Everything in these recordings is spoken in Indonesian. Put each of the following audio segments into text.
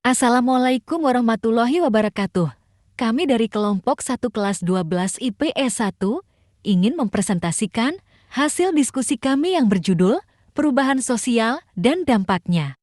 Assalamualaikum warahmatullahi wabarakatuh. Kami dari kelompok 1 kelas 12 IPS 1 ingin mempresentasikan hasil diskusi kami yang berjudul Perubahan Sosial dan Dampaknya.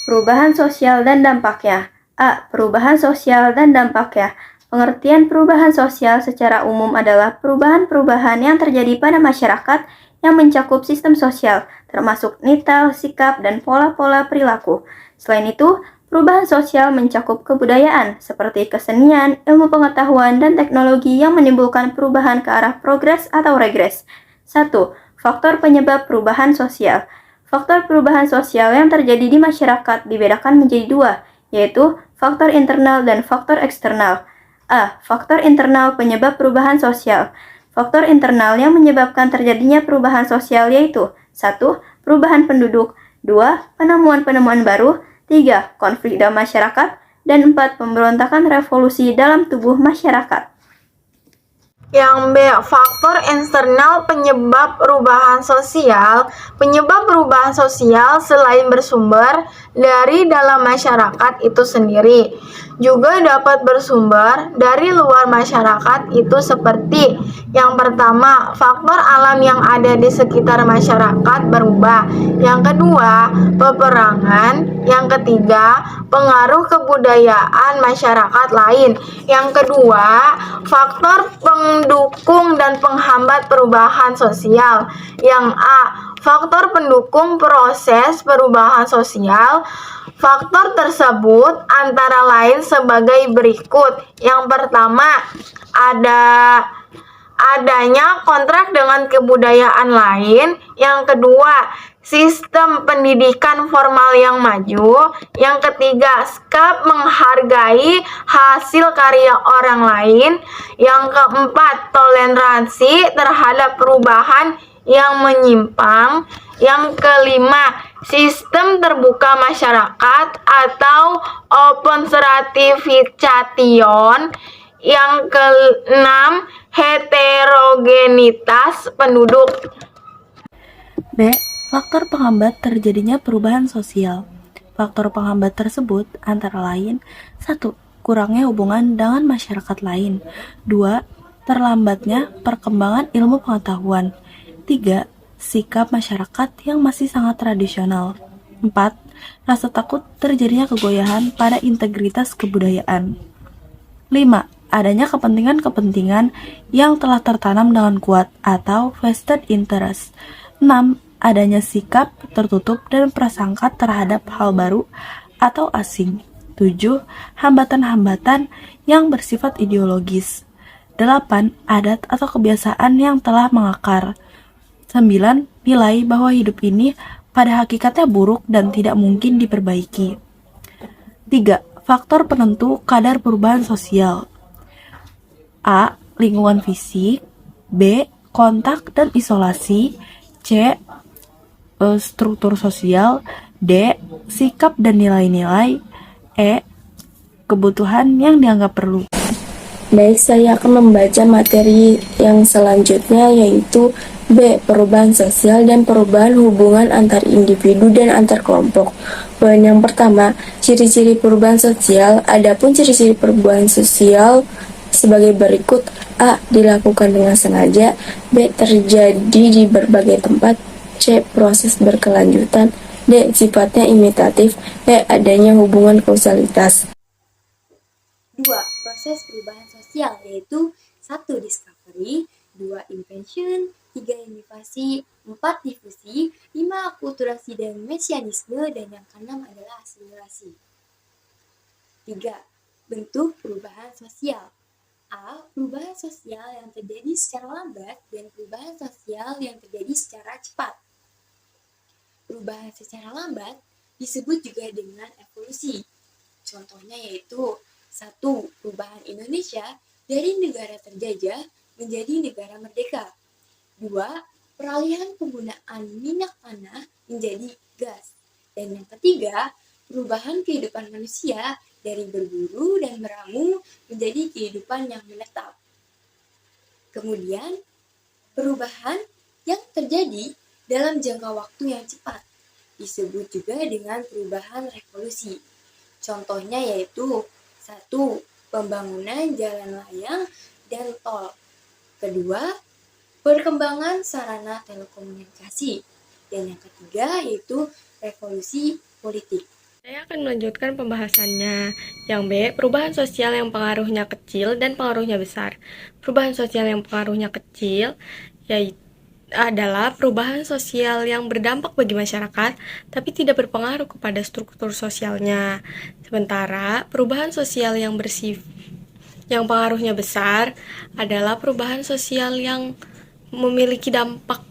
Perubahan sosial dan dampaknya. A. Perubahan sosial dan dampaknya. Pengertian perubahan sosial secara umum adalah perubahan-perubahan yang terjadi pada masyarakat yang mencakup sistem sosial, termasuk nilai, sikap, dan pola-pola perilaku. Selain itu, perubahan sosial mencakup kebudayaan, seperti kesenian, ilmu pengetahuan, dan teknologi yang menimbulkan perubahan ke arah progres atau regres. 1. Faktor penyebab perubahan sosial. Faktor perubahan sosial yang terjadi di masyarakat dibedakan menjadi dua, yaitu faktor internal dan faktor eksternal. A. Faktor internal penyebab perubahan sosial. Faktor internal yang menyebabkan terjadinya perubahan sosial yaitu 1. Perubahan penduduk, 2. Penemuan-penemuan baru, 3. Konflik dalam masyarakat, dan 4. Pemberontakan revolusi dalam tubuh masyarakat. Yang B. Faktor eksternal penyebab perubahan sosial. Penyebab perubahan sosial selain bersumber dari dalam masyarakat itu sendiri, juga dapat bersumber dari luar masyarakat itu seperti yang pertama, faktor alam yang ada di sekitar masyarakat berubah. Yang kedua, peperangan. Yang ketiga, pengaruh kebudayaan masyarakat lain. Yang kedua, faktor pendukung dan penghambat perubahan sosial. Yang A. Faktor pendukung proses perubahan sosial. Faktor tersebut antara lain sebagai berikut. Yang pertama, adanya kontrak dengan kebudayaan lain. Yang kedua, sistem pendidikan formal yang maju. Yang ketiga, sikap menghargai hasil karya orang lain. Yang keempat, toleransi terhadap perubahan yang menyimpang. Yang kelima, sistem terbuka masyarakat atau open stratification. Yang keenam, heterogenitas penduduk. B. Faktor penghambat terjadinya perubahan sosial. Faktor penghambat tersebut antara lain 1. Kurangnya hubungan dengan masyarakat lain. 2. Terlambatnya perkembangan ilmu pengetahuan. 3. Sikap masyarakat yang masih sangat tradisional. 4. Rasa takut terjadinya kegoyahan pada integritas kebudayaan. 5. Adanya kepentingan-kepentingan yang telah tertanam dengan kuat atau vested interest. 6. Adanya sikap tertutup dan prasangka terhadap hal baru atau asing. 7. Hambatan-hambatan yang bersifat ideologis. 8. Adat atau kebiasaan yang telah mengakar. 9. Nilai bahwa hidup ini pada hakikatnya buruk dan tidak mungkin diperbaiki. 3. Faktor penentu kadar perubahan sosial. A. Lingkungan fisik. B. Kontak dan isolasi. C. Struktur sosial. D. Sikap dan nilai-nilai. E. Kebutuhan yang dianggap perlu. Baik, saya akan membaca materi yang selanjutnya, yaitu B. Perubahan sosial dan perubahan hubungan antar individu dan antar kelompok. Poin yang pertama, ciri-ciri perubahan sosial. Adapun ciri-ciri perubahan sosial sebagai berikut. A. Dilakukan dengan sengaja. B. Terjadi di berbagai tempat. C. Proses berkelanjutan. D. Sifatnya imitatif. E. Adanya hubungan kausalitas. 2. Proses perubahan sosial, yaitu 1. Discovery, 2. Invention, 3. Invasi, 4. Difusi, 5. Akulturasi dan mesianisme, dan yang keenam adalah asimilasi. 3. Bentuk perubahan sosial. A. Perubahan sosial yang terjadi secara lambat dan perubahan sosial yang terjadi secara cepat. Perubahan secara lambat disebut juga dengan evolusi. Contohnya yaitu 1. Perubahan Indonesia dari negara terjajah menjadi negara merdeka. 2. Peralihan penggunaan minyak tanah menjadi gas. Dan yang ketiga, perubahan kehidupan manusia dari berburu dan meramu menjadi kehidupan yang menetap. Kemudian, perubahan yang terjadi dalam jangka waktu yang cepat. disebut juga dengan perubahan revolusi. Contohnya yaitu 1. Pembangunan jalan layang dan tol. Kedua, perkembangan sarana telekomunikasi. Dan yang ketiga yaitu revolusi politik. Saya akan melanjutkan pembahasannya. Yang B, perubahan sosial yang pengaruhnya kecil dan pengaruhnya besar. Perubahan sosial yang pengaruhnya kecil yaitu adalah perubahan sosial yang berdampak bagi masyarakat, tapi tidak berpengaruh kepada struktur sosialnya. Sementara perubahan sosial yang pengaruhnya besar adalah perubahan sosial yang memiliki dampak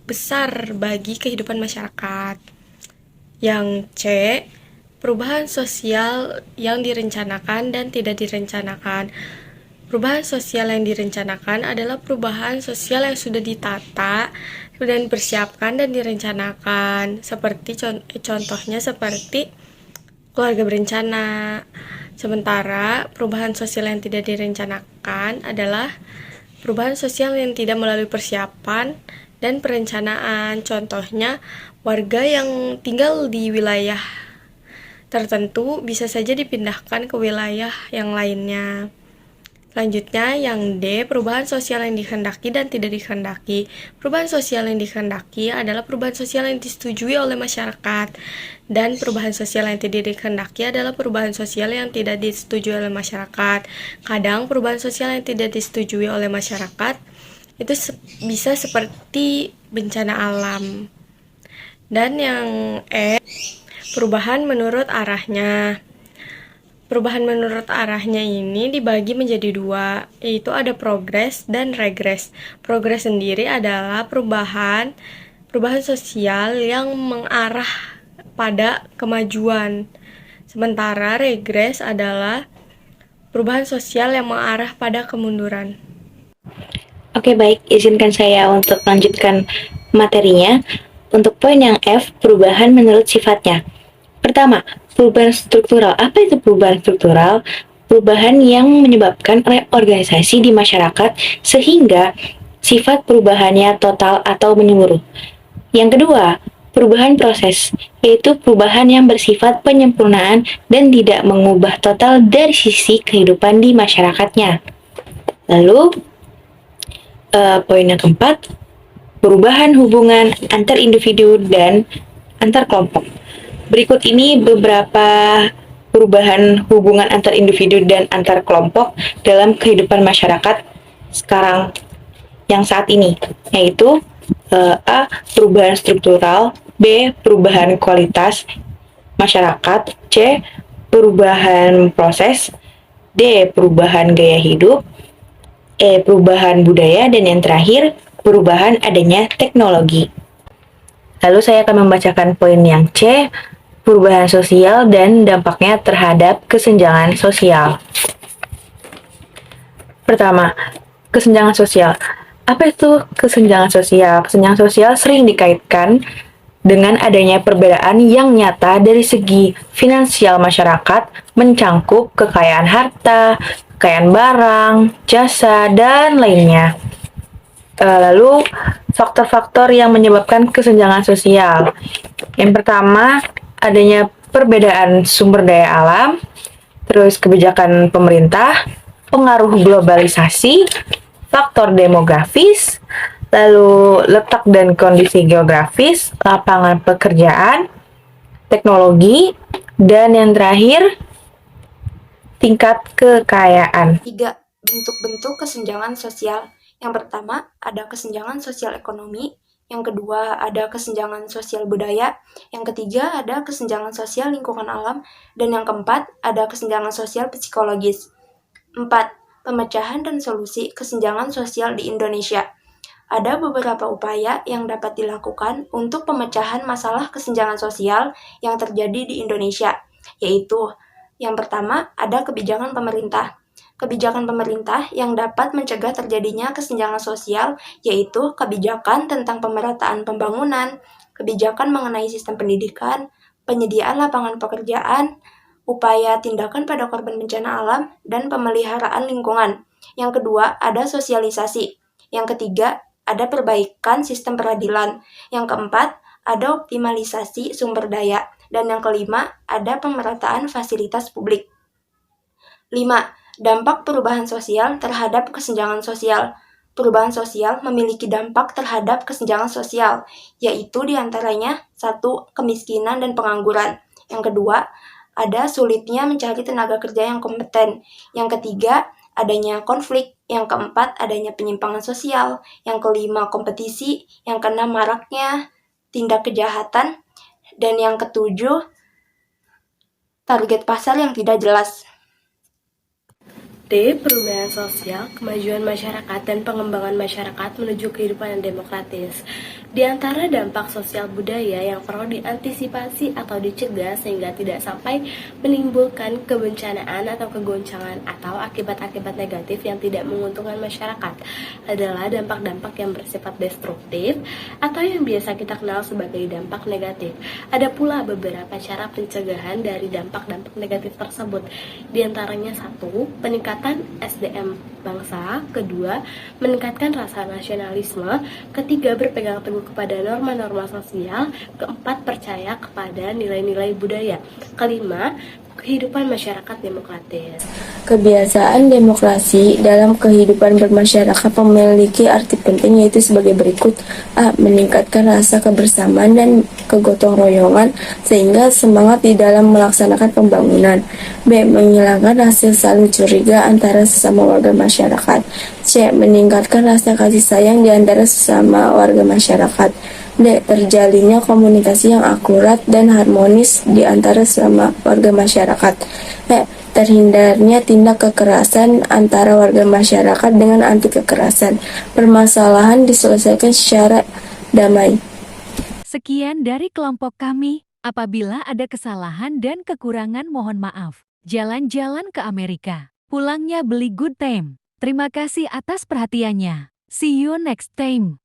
besar bagi kehidupan masyarakat. Yang C, perubahan sosial yang direncanakan dan tidak direncanakan. Perubahan sosial yang direncanakan adalah perubahan sosial yang sudah ditata dan dipersiapkan dan direncanakan. Contohnya seperti keluarga berencana. Sementara perubahan sosial yang tidak direncanakan adalah perubahan sosial yang tidak melalui persiapan dan perencanaan. Contohnya warga yang tinggal di wilayah tertentu bisa saja dipindahkan ke wilayah yang lainnya. Selanjutnya, yang D, perubahan sosial yang dikehendaki dan tidak dikehendaki. Perubahan sosial yang dikehendaki adalah perubahan sosial yang disetujui oleh masyarakat, dan perubahan sosial yang tidak dikehendaki adalah perubahan sosial yang tidak disetujui oleh masyarakat. Kadang perubahan sosial yang tidak disetujui oleh masyarakat itu bisa seperti bencana alam. Dan yang E, perubahan menurut arahnya. Perubahan menurut arahnya ini dibagi menjadi dua, yaitu ada progres dan regres. Progres sendiri adalah perubahan sosial yang mengarah pada kemajuan. Sementara regres adalah perubahan sosial yang mengarah pada kemunduran. Oke, baik, izinkan saya untuk melanjutkan materinya. Untuk poin yang F, perubahan menurut sifatnya. Pertama, perubahan struktural. Apa itu perubahan struktural? Perubahan yang menyebabkan reorganisasi di masyarakat sehingga sifat perubahannya total atau menyeluruh. Yang kedua, perubahan proses, yaitu perubahan yang bersifat penyempurnaan dan tidak mengubah total dari sisi kehidupan di masyarakatnya. Lalu, poin yang keempat, perubahan hubungan antar individu dan antar kelompok. Berikut ini beberapa perubahan hubungan antar individu dan antar kelompok dalam kehidupan masyarakat sekarang yang saat ini, yaitu A. Perubahan struktural, B. Perubahan kualitas masyarakat, C. Perubahan proses, D. Perubahan gaya hidup, E. Perubahan budaya, dan yang terakhir, perubahan adanya teknologi. Lalu saya akan membacakan poin yang C, perubahan sosial dan dampaknya terhadap kesenjangan sosial. Pertama, kesenjangan sosial. Apa itu kesenjangan sosial? Kesenjangan sosial sering dikaitkan dengan adanya perbedaan yang nyata dari segi finansial masyarakat, mencangkup kekayaan harta, kekayaan barang, jasa, dan lainnya. Lalu, faktor-faktor yang menyebabkan kesenjangan sosial. Yang pertama, adanya perbedaan sumber daya alam, terus kebijakan pemerintah, pengaruh globalisasi, faktor demografis, lalu letak dan kondisi geografis, lapangan pekerjaan, teknologi, dan yang terakhir, tingkat kekayaan. 3. Bentuk-bentuk kesenjangan sosial. Yang pertama, ada kesenjangan sosial ekonomi. Yang kedua, ada kesenjangan sosial budaya. Yang ketiga, ada kesenjangan sosial lingkungan alam. Dan yang keempat, ada kesenjangan sosial psikologis. 4. Pemecahan dan solusi kesenjangan sosial di Indonesia. Ada beberapa upaya yang dapat dilakukan untuk pemecahan masalah kesenjangan sosial yang terjadi di Indonesia, yaitu yang pertama, ada kebijakan pemerintah. Kebijakan pemerintah yang dapat mencegah terjadinya kesenjangan sosial yaitu kebijakan tentang pemerataan pembangunan, kebijakan mengenai sistem pendidikan, penyediaan lapangan pekerjaan, upaya tindakan pada korban bencana alam, dan pemeliharaan lingkungan. Yang kedua, ada sosialisasi. Yang ketiga, ada perbaikan sistem peradilan. Yang keempat, ada optimalisasi sumber daya. Dan yang kelima, ada pemerataan fasilitas publik. 5. Dampak perubahan sosial terhadap kesenjangan sosial. Perubahan sosial memiliki dampak terhadap kesenjangan sosial, yaitu diantaranya 1. Kemiskinan dan pengangguran. Yang kedua, ada sulitnya mencari tenaga kerja yang kompeten. Yang ketiga, adanya konflik. Yang keempat, adanya penyimpangan sosial. Yang kelima, kompetisi. Yang keenam, maraknya tindak kejahatan. Dan yang ketujuh, target pasar yang tidak jelas. D. Perubahan sosial, kemajuan masyarakat, dan pengembangan masyarakat menuju kehidupan yang demokratis. Di antara dampak sosial budaya yang perlu diantisipasi atau dicegah sehingga tidak sampai menimbulkan kebencanaan atau kegoncangan atau akibat-akibat negatif yang tidak menguntungkan masyarakat adalah dampak-dampak yang bersifat destruktif atau yang biasa kita kenal sebagai dampak negatif. Ada pula beberapa cara pencegahan dari dampak-dampak negatif tersebut. Di antaranya 1. Peningkatan SDM bangsa. Kedua, meningkatkan rasa nasionalisme. Ketiga, berpegang teguh kepada norma-norma sosial. Keempat, percaya kepada nilai-nilai budaya. Kelima, kehidupan masyarakat demokratis. Kebiasaan demokrasi dalam kehidupan bermasyarakat memiliki arti penting, yaitu sebagai berikut. A. Meningkatkan rasa kebersamaan dan kegotong royongan sehingga semangat di dalam melaksanakan pembangunan. B. Menghilangkan rasa saling curiga antara sesama warga masyarakat. C. Meningkatkan rasa kasih sayang di antara sesama warga masyarakat. D. Terjalinnya komunikasi yang akurat dan harmonis di antara sesama warga masyarakat. E. Terhindarnya tindak kekerasan antara warga masyarakat dengan anti kekerasan. Permasalahan diselesaikan secara damai. Sekian dari kelompok kami. Apabila ada kesalahan dan kekurangan mohon maaf. Jalan-jalan ke Amerika. Pulangnya beli good time. Terima kasih atas perhatiannya. See you next time.